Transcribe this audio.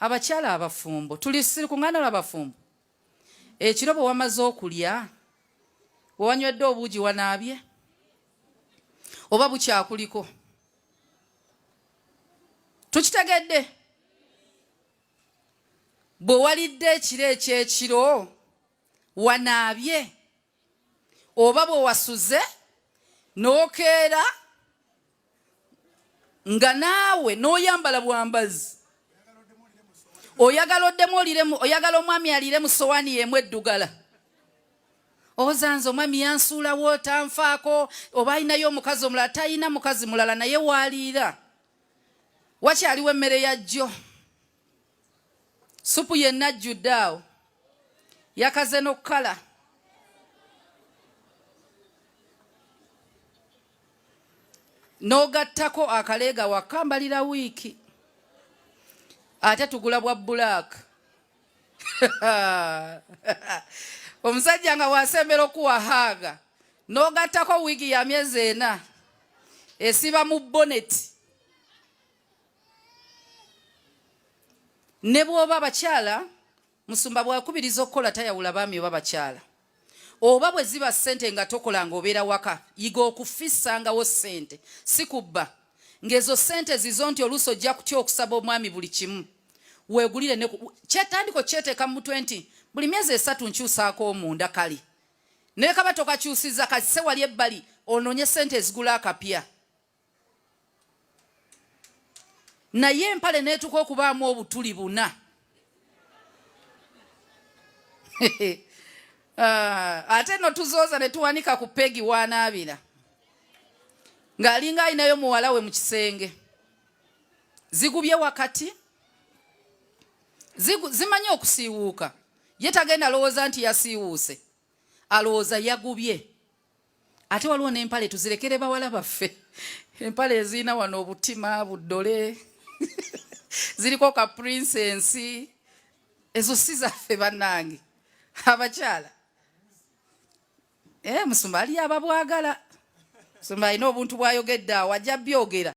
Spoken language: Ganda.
abakyala abafumbo tuli sirikungana l'abafumbo ekiro bwe wamaze okulya wanywedde obuugi wanaabye oba bukyakuliko tukitegedde bwe walidde ekiro ekyekiro wanaabye oba bwe wasuze n'okeera nga naawe n'oyambala bwambazi oyagala omwami alire mu sowaani y'emu eddugala ozanze omwami yansuulawo tanfaako oba alinayo omukazi omulala talina mukazi mulala naye waaliira wakyaliwo emmere ya jjo supu yenna ajjudde awo yakaze n'okkala n'ogattako akaleega wakambalira wiiki ate tugula bwa bulaaka omusajja nga wasembera okuwahaaga n'ogattako wiiki ya myezi 4 esiba mu boneti ne bw'oba abakyala musumba bwakubiriza okukola tayawula baami oba bakyala oba bwe ziba ssente nga tokola ng'obeera waka yiga okufisangawo ssente si kubba ng'ezo ssente zizo nti oluusi ojja kutya okusaba omwami buli kimu weegulire kyetandiko kyeteeka mu 20 buli myezi 3 nkyusaako omunda kali naye kaba tokakyusiza kasise wali ebbali onoonye ssente ezigula akapya naye empale neetuka okubaamu obutuli buna ate no tuzooza ne tuwanika ku pegi wanaabira ng'alinga alinayo muwala we mu kisenge zigubye wakati zimanyi okusiiwuuka ye tagenda alowooza nti yasiiwuuse alowooza yagubye ate waliwo n'empale tuzirekere bawala baffe empale ezirina wano obutima buddole ziriko ka prinsensi ezo si zaffe bannange abakyala musumba ali ababwagala musumba alina obuntu bwayogedde awo ajja byogera